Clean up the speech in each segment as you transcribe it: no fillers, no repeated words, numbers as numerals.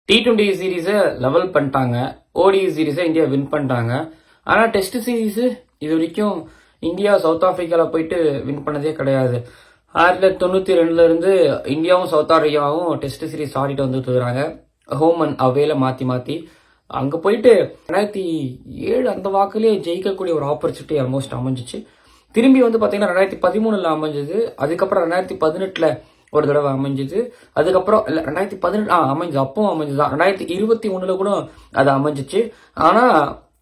T20 சீரீஸை level பண்ணிட்டாங்க. ODI சீரீஸை இந்தியா வின் பண்ணிட்டாங்க. ஆனால் டெஸ்ட் சீரீஸ் இது வரைக்கும் இந்தியா சவுத் ஆப்பிரிக்காவில் போயிட்டு வின் பண்ணதே கிடையாது. 1992 இருந்து இந்தியாவும் சவுத் ஆப்பிரிக்காவும் டெஸ்ட் சீரீஸ் ஆடிட்டு வந்துட்டு இருக்கிறாங்க. ஹோம் அண்ட் அவேல மாற்றி அங்கே போயிட்டு 2007 அந்த வாக்குலேயே ஜெயிக்கக்கூடிய ஒரு ஆப்பர்ச்சுனிட்டி ஆல்மோஸ்ட் அமைஞ்சிச்சு. திரும்பி பார்த்தீங்கன்னா 2013 அமைஞ்சது. அதுக்கப்புறம் 2018 ஒரு தடவை அமைஞ்சது. அதுக்கப்புறம் 2018 அமைஞ்சது, அப்பவும் அமைஞ்சதுதான். 2021 கூட அது அமைஞ்சிச்சு. ஆனா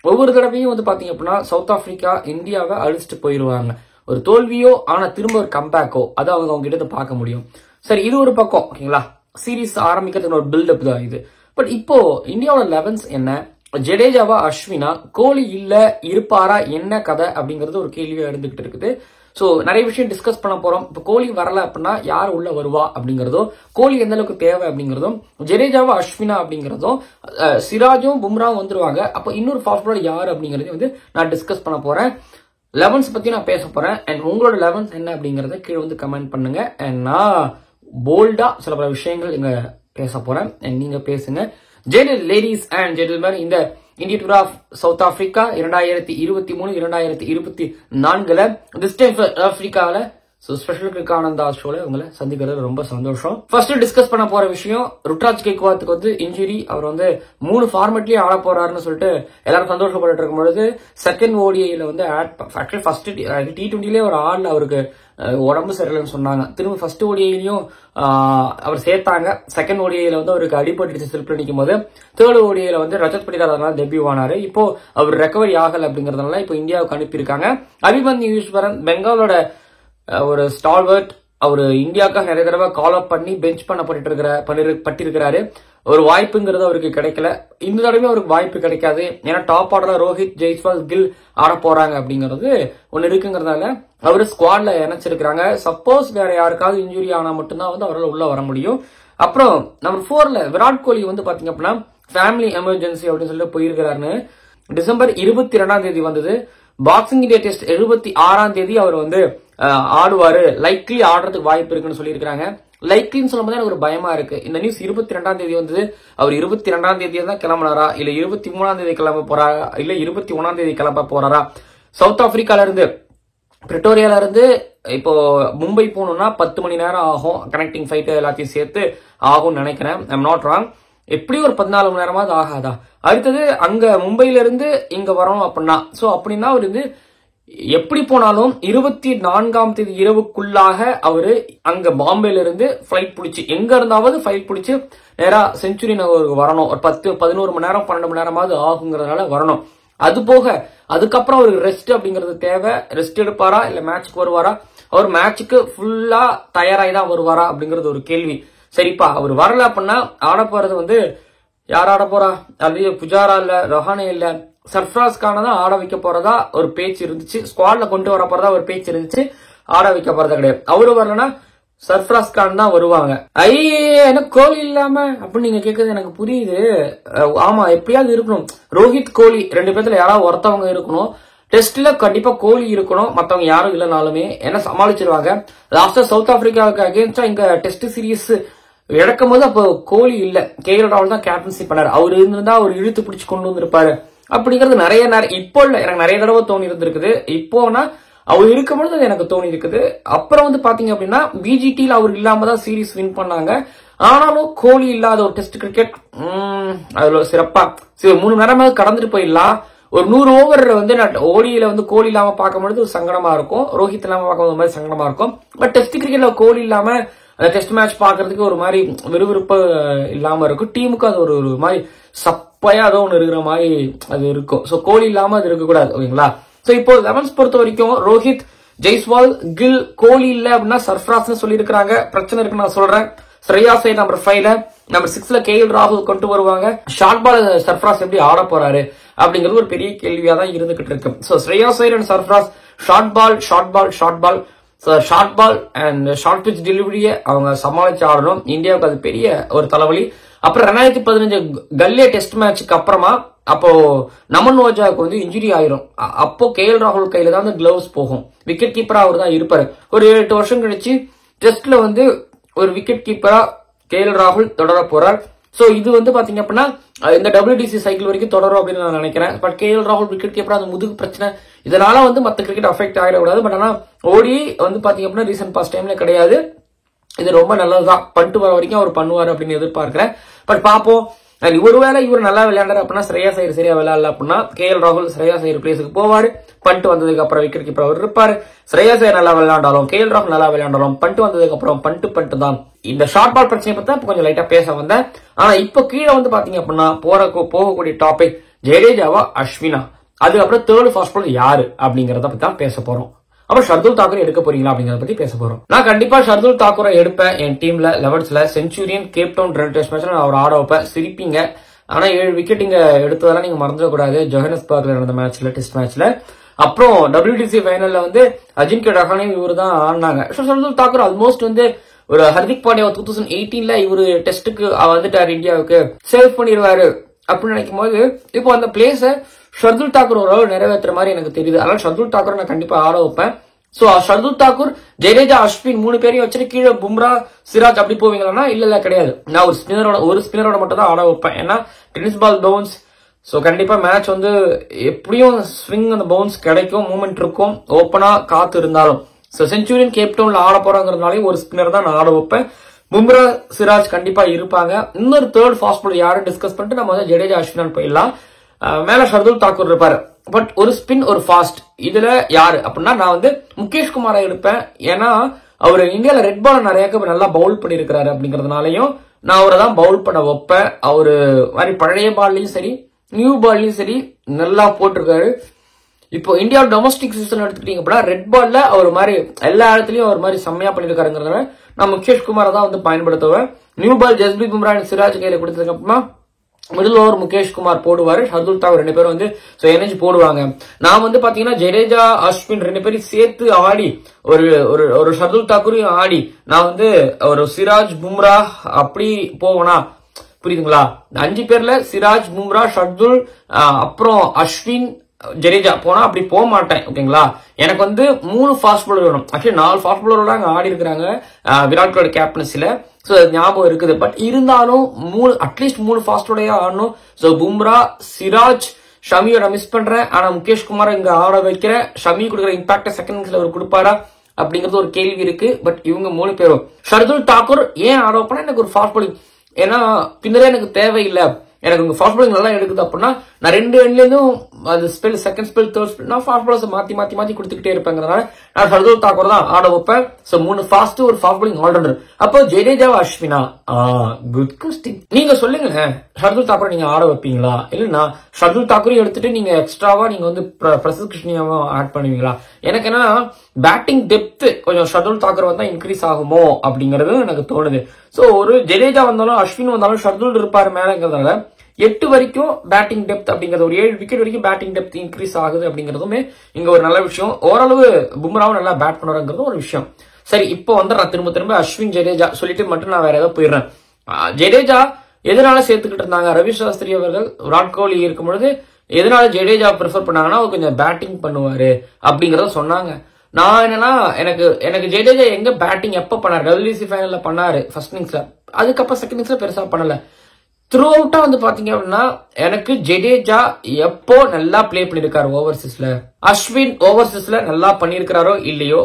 ஒவ்வொரு தடவையும் பாத்தீங்க அப்படின்னா சவுத் ஆப்பிரிக்கா இந்தியாவை அழிச்சிட்டு போயிருவாங்க. ஒரு தோல்வியோ ஆனா திரும்ப ஒரு கம்பேக்கோ அதை அவங்க கிட்ட பார்க்க முடியும். சரி, இது ஒரு பக்கம். ஓகேங்களா, சீரீஸ் ஆரம்பிக்கிறதுக்கு ஒரு பில்டப் தான் இது. பட் இப்போ இந்தியாவோட 11 என்ன, ஜடேஜாவா அஸ்வினா, கோலி இல்ல இருப்பாரா, என்ன கதை அப்படிங்கறது ஒரு கேள்வியா இருந்துகிட்டு இருக்குது. சோ நிறைய விஷயம் டிஸ்கஸ் பண்ண போறோம். இப்போ கோலி வரல அப்படின்னா யார் உள்ள வருவா அப்படிங்கறதும், கோலி எந்த அளவுக்கு தேவை அப்படிங்கறதும், ஜடேஜாவா அஸ்வினா அப்படிங்கறதும், சிராஜும் பும்ராவும் வந்துருவாங்க. அப்போ இன்னொரு ஃபாஸ்ட் பாலர் யார் அப்படிங்கறதையும் நான் டிஸ்கஸ் பண்ண போறேன். 11 பத்தி நான் பேச போறேன். அண்ட் உங்களோட 11 என்ன அப்படிங்கறத கீழே கமெண்ட் பண்ணுங்க. அண்ட் நான் போல்டா சில பல விஷயங்கள் இங்க பேச போறேன். அண்ட் நீங்க பேசுங்க. லேடிஸ் அண்ட் ஜென்டில்மேன், இந்த இந்திய tour of south Africa 2023-2024 this time ஆப்பிரிக்கால ஸ்பெஷல் கிரிக் ஆனந்தா ஷோல உங்களை சந்திக்கிறது ரொம்ப சந்தோஷம். ஃபர்ஸ்ட் டிஸ்கஸ் பண்ண போற விஷயம், ருத்ராஜ் கெய்க்வாத்துக்கு இன்ஜுரி. அவர் 3 ஃபார்மேட்லயே ஆட போறாருன்னு சொல்லிட்டு எல்லாரும் சந்தோஷப்பட்டு இருக்கும் பொழுது செகண்ட் ஓடிஐல ஆக்சுவலி ஃபர்ஸ்ட் T20லயே ஒரு ஆள்ல அவருக்கு உடம்பு சரியில்லைன்னு சொன்னாங்க. திரும்ப ஃபர்ஸ்ட் ஓடிஐலயும் அவர் சேர்த்தாங்க. செகண்ட் ஓடிஐல அவருக்கு அடிபட்டு செல்ஃப் நிற்கும் போது தேர்ட் ஓடிஐல ரஜத் பட்டிதார் அதனால டெபியூ ஆனாரு. இப்போ அவர் ரெக்கவரி ஆகல அப்படிங்கறதுனால இப்போ இந்தியாவுக்கு அனுப்பியிருக்காங்க. அபிமன்யு ஈஸ்வரன் பெங்காலோட ஒரு ஸ்டால்வர்ட், அவரு இந்தியாவுக்காக நிறைய தடவை கால் அப் பண்ணி பெஞ்ச் பட்டிருக்கிறாரு. ஒரு வாய்ப்புங்கிறது அவருக்கு கிடைக்கல. இந்த தடவை அவருக்கு வாய்ப்பு கிடைக்காது. ஏன்னா டாப் ஆர்டர்ல ரோஹித், ஜெய்ஸ்வால், கில் ஆட போறாங்க அப்படிங்கறது ஒன்னு இருக்குங்கிறதால அவரு ஸ்குவாட்ல இணைச்சிருக்காங்க. சப்போஸ் வேற யாருக்காவது இன்ஜுரி ஆனா மட்டும்தான் அவரால் உள்ள வர முடியும். அப்புறம் நம்பர் 4ல விராட் கோலி பாத்தீங்க அப்படின்னா ஃபேமிலி எமர்ஜென்சி அப்படின்னு சொல்லிட்டு போயிருக்கிறாருன்னு டிசம்பர் 22 வந்தது. பாக்ஸிங் டே டெஸ்ட் 76 அவர் ஆடுவாரு, லைக்லி ஆடுறதுக்கு வாய்ப்பு இருக்குன்னு சொல்லியிருக்காங்க. லைக்லின்னு சொல்லும் போது எனக்கு ஒரு பயமா இருக்கு. இந்த நியூஸ் 22 வந்தது. அவர் 22 தான் கிளம்பினாரா, இல்ல 23 கிளம்ப போறாரா, இல்ல 21 கிளம்ப போறாரா? சவுத் ஆப்பிரிக்கால இருந்து பிரிட்டோரியால இருந்து இப்போ மும்பை போகணும்னா 10 மணி நேரம் ஆகும். கனெக்டிங் ஃபிளைட் எல்லாத்தையும் சேர்த்து ஆகும்னு நினைக்கிறேன். I'm not wrong. எப்படி ஒரு 14 மணி நேரமாவது ஆகாதா? அடுத்தது அங்க மும்பையில இருந்து இங்க வரணும் அப்படின்னா, சோ அப்படின்னா அவர் எப்படி போனாலும் 24 இரவுக்குள்ளாக அவரு அங்க பாம்பேல இருந்து பிளைட் பிடிச்சு, எங்க இருந்தாவது பிளைட் பிடிச்சு நேரா செஞ்சுரி நகருக்கு வரணும். ஒரு 10-11 மணி நேரம் 12 மணி நேரமாவது ஆகுங்கிறதுனால வரணும். அது போக அதுக்கப்புறம் அவருக்கு ரெஸ்ட் அப்படிங்கறது தேவை. ரெஸ்ட் எடுப்பாரா இல்ல மேட்சுக்கு வருவாரா? அவர் மேட்சுக்கு ஃபுல்லா தயாராகி தான் வருவாரா அப்படிங்கறது ஒரு கேள்வி. சரிப்பா, அவர் வரல அப்படின்னா ஆட போறது யார் ஆட போறா? அது புஜாரா இல்ல, ரஹானே இல்ல, சர்ஃப்ராஸ் கான தான் ஆட வைக்க போறதா ஒரு பேச்சு இருந்துச்சு. ஸ்குவாட்ல கொண்டு வர போறதா ஒரு பேச்சு இருந்துச்சு. ஆட வைக்க போறதா கிடையாது. அவரு வரலன்னா சர்ஃப்ராஸ் கான் தான் வருவாங்க. எனக்கு கோலி இல்லாம அப்படின்னு நீங்க கேட்கறது எனக்கு புரியுது. ஆமா, எப்படியாவது இருக்கணும். ரோஹித், கோலி 2 பேர்த்துல யாராவது ஒருத்தவங்க இருக்கணும். டெஸ்ட்ல கண்டிப்பா கோலி இருக்கணும். மத்தவங்க யாரும் இல்லைனாலுமே என்ன சமாளிச்சிருவாங்க. லாஸ்டா சவுத் ஆப்பிரிக்காவுக்கு அகேன்ஸ்டா இங்க டெஸ்ட் சீரீஸ் இழக்கும் போது அப்போ கோலி இல்ல, KL ராகுல் தான் கேப்டன்சி பண்ணாரு. அவர் இருந்திருந்தா அவர் இழுத்து பிடிச்சு கொண்டு வந்திருப்பாரு அப்படிங்கிறது நிறைய இப்போ இல்ல, எனக்கு நிறைய தடவை தோணி இருந்திருக்குது. இப்போனா அவர் இருக்கும்போது எனக்கு தோணி இருக்குது. அப்புறம் பாத்தீங்க அப்படின்னா BGTல அவர் இல்லாம தான் சீரீஸ் வின் பண்ணாங்க. ஆனாலும் கோலி இல்லாத ஒரு டெஸ்ட் கிரிக்கெட் அதுல சிறப்பா 3 மணி நேரமாவது கடந்துட்டு போயிடலாம். ஒரு 100 ஓவர்ல ஓடியில கோலி இல்லாம பார்க்கும்போது சங்கடமா இருக்கும், ரோஹித் இல்லாம பார்க்கும்போது மாதிரி சங்கடமா இருக்கும். பட் டெஸ்ட் கிரிக்கெட்ல கோலி இல்லாம அந்த டெஸ்ட் மேட்ச் பாக்குறதுக்கு ஒரு மாதிரி விறுவிறுப்பு இல்லாம இருக்கும். டீமுக்கு அது ஒரு மாதிரி சப்பையா ஏதோ ஒண்ணு இருக்கிற மாதிரி அது இருக்கும். சோ கோலி இல்லாம அது இருக்கக்கூடாது. ஓகேங்களா? சோ இப்போ 11 பொறுத்த வரைக்கும் ரோஹித், ஜெய்ஸ்வால், கில், கோலி இல்ல அப்படின்னா சர்ஃப்ராஸ் சொல்லி இருக்கிறாங்க. பிரச்சனை இருக்குன்னு நான் சொல்றேன். ஸ்ரேயாஸ் ஐயர் நம்பர் 5ல, நம்பர் 6ல KL ராகுல் கொண்டு வருவாங்க. ஷார்ட் பால் சர்ஃப்ராஸ் எப்படி ஆட போறாரு அப்படிங்கிறது ஒரு பெரிய கேள்வியா தான் இருந்துகிட்டு இருக்கு. So Shreyas Iyer and Sarfaraz short ball and short pitch டெலிவரிய அவங்க சமாளிச்சு ஆடணும். இந்தியாவுக்கு அது பெரிய ஒரு தலைவலி. அப்புறம் 2015 கல்லே டெஸ்ட் மேட்சுக்கு அப்புறமா அப்போ நமன் ஓஜாவுக்கு இன்ஜுரி ஆயிரும். அப்போ KL ராகுல் கையில தான் கிளவுஸ் போகும். விக்கெட் கீப்பரா அவர் தான் இருப்பாரு. ஒரு 8 வருஷம் கழிச்சு டெஸ்ட்ல ஒரு விக்கெட் கீப்பரா KL ராகுல் தொடர போறார். சோ இது வந்து பாத்தீங்க அப்படின்னா இந்த WTC சைக்கிள் வரைக்கும் தொடரும் அப்படின்னு நான் நினைக்கிறேன். பட் KL ராகுல் விக்கெட் கீப்பர் அந்த முதுகு பிரச்சனை இதனால வந்து மத்த கிரிக்கெட் அஃபெக்ட் ஆகிடக்கூடாது. பட் ஆனா ஓடி வந்து பாத்தீங்க அப்படின்னா ரீசன்ட் பாஸ்ட் டைம்ல கிடையாது. இது ரொம்ப நல்லதுதான். பண்ட் வர வரைக்கும் அவர் பண்ணுவாரு அப்படின்னு எதிர்பார்க்கிறேன். பட் பாப்போம். ஒருவேளை இவர் நல்லா விளையாண்டாரு அப்படின்னா ஸ்ரேயாஸ் ஐயர் சரியா விளையாடல அப்படின்னா KL ராகுல் ஸ்ரேயாஸ் ஐயர் பிளேஸுக்கு போவாரு. பண்ட் வந்ததுக்கு அப்புறம் விக்கெட் கீப்பர் அவர் இருப்பாரு. ஸ்ரேயாஸ் ஐயர் நல்லா விளையாண்டாலும் KL ராகுல் நல்லா விளையாண்டாலும் பண்ட் வந்ததுக்கு அப்புறம் பண்ட் தான். இந்த ஷார்ட் பால் பிரச்சனை பத்தி கொஞ்சம் லைட்டா பேச வந்தேன். ஆனா இப்ப கீழே வந்து பாத்தீங்க அப்படின்னா போகக்கூடிய டாபிக் ஜடேஜாவா அஸ்வினா, அதுக்கப்புறம் தேர்ட் ஃபாஸ்ட் பால் யாரு அப்படிங்கறத பத்தி தான் பேச போறோம். அப்புறம் ஷர்துல் தாக்கூர் எடுக்க போறீங்களா அப்படிங்கறத பத்தி பேச போறோம். நான் கண்டிப்பா ஷர்துல் தாக்கூரை எடுப்பேன். என் டீம்ல 11th Centurion gap down 2 test மேட்ச்ல நான் அவர் ஆட வைப்பேன். சிரிப்பீங்க. ஆனா 7 விக்கெட் இங்க எடுத்ததெல்லாம் நீங்க மறந்துடக்கூடாது. ஜோஹானஸ்பர்க்ல நடந்த மேட்ச்ல டெஸ்ட் மேட்ச்ல. அப்புறம் WTC ஃபைனல்ல வந்து அஜின்கிய ரஹானே இவரு தான் ஆடினாங்க. ஷர்துல் தாக்கூர் ஆல்மோஸ்ட் வந்து ஒரு ஹர்திக் பாண்டியா 2018ல இவரு டெஸ்ட்டுக்கு வந்துட்டாரு, இந்தியாவுக்கு சேவ் பண்ணிடுவாரு அப்படின்னு நினைக்கும் போது இப்போ அந்த பிளேஸ ஷர்துல் தாக்கூர் ஓரளவு நிறைவேற்றுற மாதிரி எனக்கு தெரியுது. அதனால ஷர்துல் தாக்கூர் நான் கண்டிப்பா ஆட வைப்பேன். சோ ஷர்துல் தாக்கூர், ஜடேஜா, அஸ்வின் 3 பேரையும் வச்சுட்டு கீழே பும்ரா, சிராஜ் அப்படி போவீங்களா? இல்ல கிடையாது. நான் ஒரு ஸ்பின்னரோட மட்டும் தான் ஆட வைப்பேன். ஏன்னா டென்னிஸ் பால் பவுன்ஸ். சோ கண்டிப்பா மேட்ச் வந்து எப்படியும் ஸ்விங் அந்த பவுன்ஸ் கிடைக்கும், மூவ்மெண்ட் இருக்கும், ஓப்பனா காத்து இருந்தாலும். சோ செஞ்சுரியன் கேப் டவுன்ல ஆட போறாங்கிறதுனாலே ஒரு ஸ்பின்னர் தான் நான் ஆட வைப்பேன். பும்ரா, சிராஜ் கண்டிப்பா இருப்பாங்க. இன்னொரு தேர்ட் ஃபாஸ்ட் பால் யாரும் டிஸ்கஸ் பண்ணிட்டு நம்ம வந்து ஜடேஜா, அஸ்வின் போயிடலாம். மேல ஷர்துல் தாக்கூர் இருப்பாரு. பட் ஒரு ஸ்பின் ஒரு ஃபாஸ்ட் இதுல யாரு அப்படின்னா நான் வந்து முகேஷ் குமாரை எடுப்பேன். ஏன்னா அவரு இந்தியால ரெட் பால் நிறைய நல்லா பவுல் பண்ணிருக்கிறாரு அப்படிங்கறதுனாலயும் நான் அவரை தான் பவுல் பண்ண வைப்பேன். அவரு மாதிரி பழைய பால்லையும் சரி நியூ பால்லையும் சரி நல்லா போட்டிருக்காரு. இப்போ இந்தியா டொமஸ்டிக் சீசன் எடுத்துக்கிட்டீங்க அப்படின்னா ரெட் பால்ல அவர் மாதிரி எல்லா இடத்துலயும் அவர் மாதிரி செம்மையா பண்ணிருக்காருங்கிறத நான் முகேஷ் குமாரை தான் வந்து பயன்படுத்துவேன். நியூ பால் ஜஸ்பிரீத் பும்ரா சிராஜ் கையில கொடுத்ததுக்கு அப்புறமா மிடில் ஓவர் முகேஷ் குமார் போடுவாரு. ஷர்துல் தாக்கூர் 2 பேரும் வந்து எனர்ஜி போடுவாங்க. நான் வந்து பாத்தீங்கன்னா ஜடேஜா, அஸ்வின் 2 பேரும் சேர்த்து ஆடி ஒரு ஷர்துல் தாக்கூரையும் ஆடி நான் வந்து ஒரு சிராஜ், பும்ரா அப்படி போவேனா? புரியுதுங்களா? 5 பேர்ல சிராஜ், பும்ரா, ஷர்துல் அப்புறம் அஸ்வின், ஜடேஜா போனா அப்படி போக மாட்டேன். ஓகேங்களா? எனக்கு வந்து 3 ஃபாஸ்ட் பாலர் வேணும். ஆக்சுவலி 4 ஃபாஸ்ட் பாலரோட அங்க ஆடி இருக்கிறாங்க விராட் கோலி கேப்டன்சில. சோ ஞாபகம் இருக்குது. பட் இருந்தாலும் அட்லீஸ்ட் 3 ஃபாஸ்டோடய ஆடணும். சோ பும்ரா, சிராஜ், ஷமியோட மிஸ் பண்றேன். ஆனா முகேஷ் குமார் இங்க ஆட வைக்கிறேன். ஷமி கொடுக்குற இம்பாக்ட் செகண்ட் இன்னிங்ஸ்ல அவர் கொடுப்பாரா அப்படிங்கறது ஒரு கேள்வி இருக்கு. பட் இவங்க 3 பேரும் ஷர்துல் தாக்கூர் ஏன் ஆட வைப்பேன்னா எனக்கு ஒரு ஃபாஸ்ட் பாலிங், ஏன்னா பின்னரே எனக்கு தேவையில்லை. எனக்கு உங்க ஃபாஸ்ட் பாலிங் நல்லா எடுக்குது அப்படின்னா நான் 2 எண்ட்ல இருந்தும் அது spell, second spell, third spell நான் ஃபாஸ்ட் பாலர்ஸ் மாத்தி கொடுத்துக்கிட்டே இருப்பேங்கிறதுனால நான் ஷர்துல் தாக்கூர் தான் ஆட வைப்பேன். சோ 3 ஃபாஸ்ட், ஒரு ஃபாஸ்ட் பாலிங் ஆல்ரவுண்டர். அப்போ ஜடேஜாவா, அஸ்வினா? Good question. நீங்க சொல்லுங்க, ஷர்துல் தாக்கூர் நீங்க ஆட வைப்பீங்களா? இல்லன்னா ஷர்துல் தாக்கூரையும் எடுத்துட்டு நீங்க எக்ஸ்ட்ராவா நீங்க வந்து பிரசித் கிருஷ்ணியாவும் ஆட் பண்ணுவீங்களா? எனக்கு என்ன பேட்டிங் டெப்த் கொஞ்சம் ஷர்துல் தாக்கூர் வந்தா இன்க்ரீஸ் ஆகுமோ அப்படிங்கறது எனக்கு தோணுது. சோ ஒரு ஜடேஜா வந்தாலும் அஸ்வின் வந்தாலும் ஷர்துல் இருப்பாரு மேலங்கிறதுனால 8 வரைக்கும் பேட்டிங் டெப்த் அப்படிங்கறது, ஒரு 7 விக்கெட் வரைக்கும் பேட்டிங் டெப்த் இன்க்ரீஸ் ஆகுது அப்படிங்கறதுமே இங்க ஒரு நல்ல விஷயம். ஓரளவு பும்ராவும் நல்லா பேட் பண்ணுறதுங்கிறது ஒரு விஷயம். சரி, இப்போ வந்து நான் திரும்ப அஸ்வின், ஜடேஜா சொல்லிட்டு மட்டும் நான் வேற ஏதாவது போயிடுறேன். ஜடேஜா எதனால சேர்த்துக்கிட்டு இருந்தாங்க? ரவி சாஸ்திரி அவர்கள் விராட் கோலி இருக்கும் பொழுது எதனால ஜடேஜா ப்ரிஃபர் பண்ணாங்கன்னா அவர் கொஞ்சம் பேட்டிங் பண்ணுவாரு அப்படிங்கறத சொன்னாங்க. நான் என்னன்னா எனக்கு ஜடேஜா எங்க பேட்டிங் எப்ப பண்ணாரு? WTC ஃபைனல்ல பண்ணாரு ஃபர்ஸ்ட் இன்னிங்ஸ்ல. அதுக்கப்புறம் செகண்ட் இன்னிங்ஸ்ல பெருசா பண்ணல. த்ரூ அவுட்டா வந்து பாத்தீங்க அப்படின்னா எனக்கு ஜடேஜா எப்போ நல்லா பிளே பண்ணிருக்காரு ஓவர்சீஸ்ல, அஸ்வின் ஓவர்சீஸ்ல நல்லா பண்ணிருக்காரோ இல்லையோ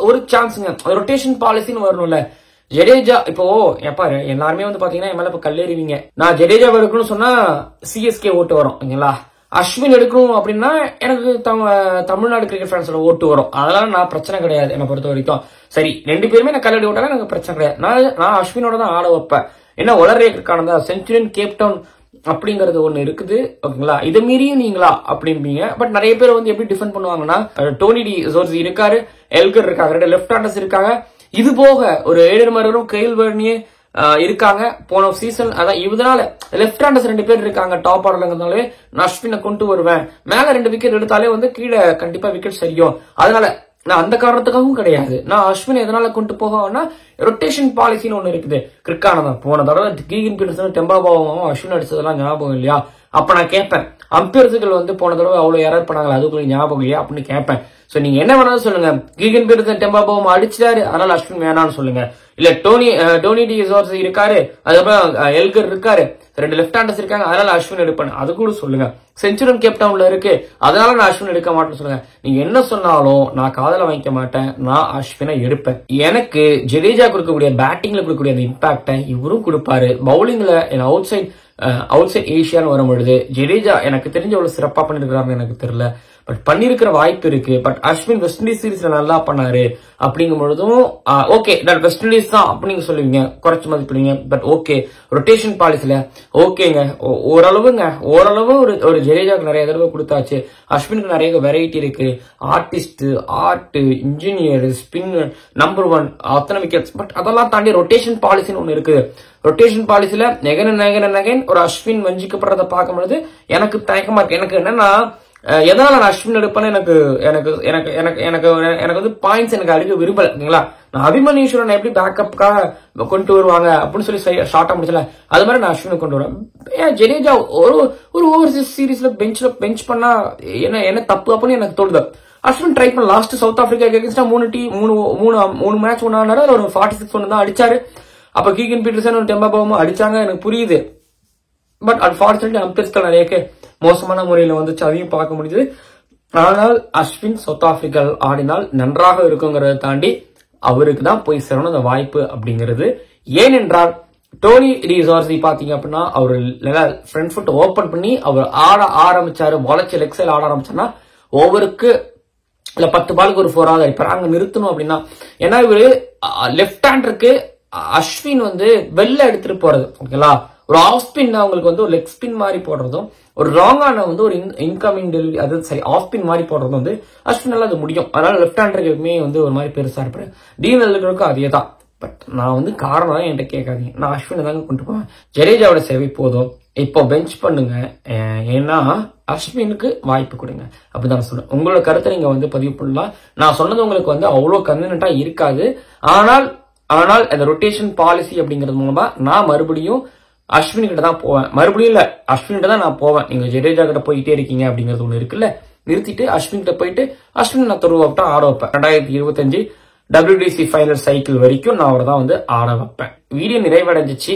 ஒரு சான்ஸுங்க. ரொட்டேஷன் பாலிசின்னு வரணும்ல. ஜடேஜா இப்போ எப்பாரு எல்லாருமே வந்து பாத்தீங்கன்னா என் மேல இப்ப கல்லேறிவீங்க. நான் ஜடேஜா எடுக்கணும்னு சொன்னா CSK ஓட்டு வரும். ஓகேங்களா? அஸ்வின் எடுக்கணும் அப்படின்னா எனக்கு தமிழ்நாடு கிரிக்கெட் ஃபேன்ஸோட ஓட்டு வரும். அதனால நான் பிரச்சனை கிடையாது என்னை பொறுத்த வரைக்கும். சரி, 2 பேருமே நான் கல்லடி விட்டாலும் எனக்கு பிரச்சனை கிடையாது. நான் அஸ்வினோட தான் ஆட வைப்பேன். என்ன வளர்றதுக்கானதா செஞ்சுரியன் கேப் டவுன் அப்படிங்கறது ஒண்ணு இருக்குது. ஓகேங்களா? இதை மீறியும் நீங்களா அப்படின்பீங்க. பட் நிறைய பேர் வந்து எப்படி டிஃபெண்ட் பண்ணுவாங்கன்னா டோனி டி ஜோர்சி இருக்காரு, எல்கர் இருக்காங்க, 2 லெப்ட் ஹேண்டர்ஸ் இருக்காங்க. இது போக ஒரு ஏழு மரம் கெயில் வர்னியே இருக்காங்க. போன சீசன் அதான் இதனால லெப்ட் ஹேண்டர்ஸ் 2 பேர் இருக்காங்க டாப் ஆர்டர்ங்கிறதுனாலே நான் அஸ்வினை கொண்டு வருவேன். மேல 2 விக்கெட் எடுத்தாலே வந்து கீழே கண்டிப்பா விக்கெட் சரியும். அதனால நான் அந்த காரணத்துக்காகவும் கிடையாது. நான் அஸ்வின் எதனால கொண்டு போகனா ரொட்டேஷன் பாலிசின்னு ஒண்ணு இருக்குது. கிரிக்கானதான் போன தடவை கீகன் பீட்டர்சன், டெம்பாபாவும் அஸ்வின் அடிச்சதெல்லாம் ஞாபகம் இல்லையா? அப்ப நான் கேட்பேன், அம்பையர்ஸுகள் வந்து போன தடவை அவ்வளவு எரர் பண்ணாங்களா, அதுக்குள்ள ஞாபகம் இல்லையா அப்படின்னு கேட்பேன். சோ நீங்க என்ன வேணாலும் சொல்லுங்க, கீகன் பீட்டர்சன் டெம்பாபாவும் அடிச்சாரு அதனால அஸ்வின் வேணான்னு சொல்லுங்க. இல்ல டோனி டிசோர்ஸ் இருக்காரு, அதுக்கப்புறம் எல்கர் இருக்காரு, 2 லெஃப்ட் ஹேண்டர்ஸ் இருக்காங்க, அதனால அஸ்வின் எடுப்பேன், அது கூட சொல்லுங்க. செஞ்சுரன் கேப்டவுன்ல இருக்கு, அதனால நான் அஸ்வின் எடுக்க மாட்டேன்னு சொல்லுங்க. நீங்க என்ன சொன்னாலும் நான் காதல வாங்கிக்க மாட்டேன், நான் அஸ்வினை எடுப்பேன். எனக்கு ஜடேஜா கொடுக்கக்கூடிய பேட்டிங்ல கொடுக்கக்கூடிய அந்த இம்பாக்டை இவரும் கொடுப்பாரு. பவுலிங்ல அவுட் சைட் ஏஷியான்னு வரும்பொழுது ஜடேஜா எனக்கு தெரிஞ்ச அவ்வளவு சிறப்பா பண்ணிருக்கிறாருன்னு எனக்கு தெரியல, பட் பண்ணிருக்கிற வாய்ப்பு இருக்கு. பட் அஸ்வின் வெஸ்ட் இண்டீஸ் சீரீஸ்ல நல்லா பண்ணாரு அப்படிங்கும் பொழுதும் ஓகே, வெஸ்ட் இண்டீஸ் தான் அப்படின்னு சொல்லுவீங்க, குறைச்சு மதிப்பிடுவீங்க. பட் ஓகே, ரொட்டேஷன் பாலிசில ஓகேங்க, ஓரளவு ஒரு ஜடேஜாக்கு நிறைய தடவை கொடுத்தாச்சு. அஸ்வினுக்கு நிறைய வெரைட்டி இருக்கு, artist, art, engineer, spin, number 1 அத்தனை விக்கெட்ஸ். பட் அதெல்லாம் தாண்டி ரொட்டேஷன் பாலிசின்னு ஒண்ணு இருக்குது. ரொட்டேஷன் பாலிசில நெகன் ஒரு அஸ்வின் வஞ்சிக்கப்படுறத பார்க்கும்போது எனக்கு தயக்கமா இருக்கு. எனக்கு என்னன்னா, எதனால நான் அஸ்வின் எடுப்பேன்னு எனக்கு வந்து பாயிண்ட்ஸ் எனக்கு அடிக்க விரும்பல. ஓகேங்களா, நான் அபிமன்யுஸ்வரன் எப்படி பேக்கப்காக கொண்டு வருவாங்க அப்படின்னு சொல்லி ஷார்ட்டா முடிச்சல, அது மாதிரி நான் அஸ்வினை கொண்டு வருவேன். ஏன் ஜடேஜா ஒரு ஓவர்சீஸ் சீரீஸ்ல பெஞ்ச் பண்ணா என்ன தப்பு அப்படின்னு எனக்கு தோணுது. அஸ்வின் ட்ரை பண்ண லாஸ்ட் சவுத் ஆப்பிரிக்கா அகைன்ஸ்டா 3 மேட்ச் ஒன்னாரு, ஒரு 46 ஒன்னு தான் அடிச்சாரு. அப்ப கீகன் பீட்டர்சன் டெம்பா பவுமும் அடிச்சாங்க, எனக்கு புரியுது. பட் அன்பார்ச்சுனேட்லி அம்பேர்ஸ்கள் நிறைய மோசமான முறையில வந்துச்சு, அதையும் பார்க்க முடியுது. ஆனால் அஸ்வின் சவுத் ஆப்பிரிக்கா ஆடினால் நன்றாக இருக்குங்கிறத தாண்டி அவருக்கு தான் போய் சேரணும் அந்த வாய்ப்பு அப்படிங்கிறது. ஏனென்றால் டோனி டிசோர்ஸ் பாத்தீங்க அப்படின்னா அவர் ஃப்ரண்ட் ஃபுட் ஓபன் பண்ணி அவர் ஆட ஆரம்பிச்சாரு, வளைச்சு லெக் சைடு ஆட ஆரம்பிச்சாருன்னா ஓவருக்கு இல்ல 10 பாலுக்கு ஒரு 4 அடிப்பாரு. அங்க நிறுத்தணும் அப்படின்னா, ஏன்னா இவரு லெப்ட் ஹேண்டருக்கு அஸ்வின் வந்து வெளில எடுத்துட்டு போறது, ஓகேங்களா, ஒரு ஆஃப் ஸ்பின் அவங்களுக்கு வந்து ஒரு லெக் ஸ்பின் மாதிரி போடுறதும், ஒரு ராங்கான வந்து ஒரு இன்கமிங் டெலிவரி, அது சரி ஆஃப் ஸ்பின் மாதிரி போடுறதும் வந்து அஸ்வினால அது முடியும். அதனால லெப்ட் ஹேண்டருக்கு எப்பவுமே வந்து ஒரு மாதிரி பெருசா இருப்பாரு. டீனலுக்கும் அதே தான். பட் நான் வந்து காரணம் என்கிட்ட கேட்காதீங்க, நான் அஸ்வினை தாங்க கொண்டு போவேன். ஜடேஜாவோட சேவை போதும், இப்போ பெஞ்ச் பண்ணுங்க, ஏன்னா அஸ்வினுக்கு வாய்ப்பு கொடுங்க அப்படிதான் சொல்றேன். உங்களோட கருத்தை நீங்க வந்து பதிவு பண்ணலாம். நான் சொன்னது உங்களுக்கு வந்து அவ்வளவு கன்வீனியன்ட்டா இருக்காது. ஆனால் அந்த ரொட்டேஷன் பாலிசி அப்படிங்கிறது மூலமா நான் மறுபடியும் அஸ்வின் கிட்ட தான் போவேன். மறுபடியும் இல்ல, அஸ்வின் கிட்ட தான் நான் போவேன். நீங்க ஜடேஜா கிட்ட போயிட்டே இருக்கீங்க அப்படிங்கிறது ஒண்ணு இருக்குல்ல, நிறுத்திட்டு அஸ்வின் கிட்ட போயிட்டு அஸ்வின் நான் துருவாப்டா ஆட வைப்பேன். 2025 WDC ஃபைனல் சைக்கிள் வரைக்கும் நான் அவரை தான் வந்து ஆட வைப்பேன். வீடியோ நிறைவடைஞ்சிச்சு.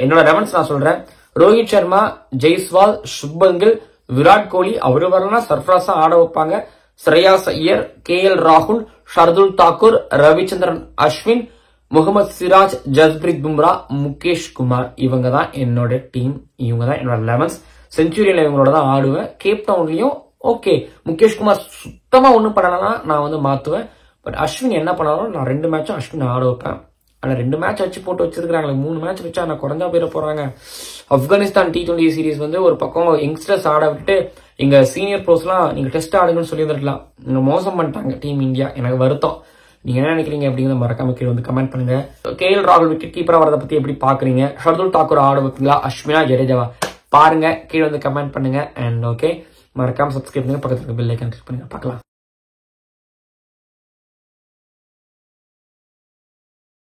என்னோட ரெவன்ஸ் நான் சொல்றேன். ரோஹித் சர்மா, ஜெய்ஸ்வால், சுப்மன் கில், விராட் கோலி அவரு வரலாம் சர்ஃப்ராஸா ஆட வைப்பாங்க. ஸ்ரேயாஸ் ஐயர், KL ராகுல், ஷர்துல் தாக்கூர், ரவிச்சந்திரன் அஸ்வின், முகமது சிராஜ், ஜஸ்பிரீத் பும்ரா, முகேஷ் குமார், இவங்க தான் என்னோட டீம். இவங்க தான் என்னோட 11. செஞ்சுரியில இவங்களோட தான் ஆடுவேன். கேப் டவுன்லயும் ஓகே, முகேஷ் குமார் சுத்தமா ஒண்ணும் பண்ணலன்னா நான் வந்து மாத்துவேன். பட் அஸ்வின் என்ன பண்ணாலும் நான் 2 மேட்சும் அஸ்வின் ஆட வைப்பேன். ஆனா 2 மேட்ச் வச்சு போட்டு வச்சிருக்காங்க, 3 மேட்ச் வச்சா நான் குறைஞ்சா போயிட போறாங்க. ஆப்கானிஸ்தான் T20 சீரீஸ் வந்து ஒரு பக்கம் யங்ஸ்டர்ஸ் ஆட விட்டு இங்க சீனியர் ப்ரோஸ் எல்லாம் நீங்க டெஸ்ட் ஆடுங்கன்னு சொல்லி வந்துருக்கலாம். நீங்க மோசம் பண்ணிட்டாங்க டீம் இந்தியா. எனக்கு வருத்தம். நீங்க என்ன நினைக்கிறீங்க அப்படிங்கிறத மறக்காம கீழே வந்து கமெண்ட் பண்ணுங்க. KL ராகுல் விக்கெட் கீப்பரா வரதை பத்தி எப்படி பாக்குறீங்க? ஷர்துல் தாக்கூர் ஆட வைப்பீங்களா, அஸ்வினா, ஜடேஜாவா? பாருங்க, கீழே வந்து கமெண்ட் பண்ணுங்க. அண்ட் ஓகே, மறக்காம சப்ஸ்கிரைப் பண்ணுங்க, பக்கத்துல பெல் ஐகான் கிளிக் பண்ணுங்க. பார்க்கலாம்.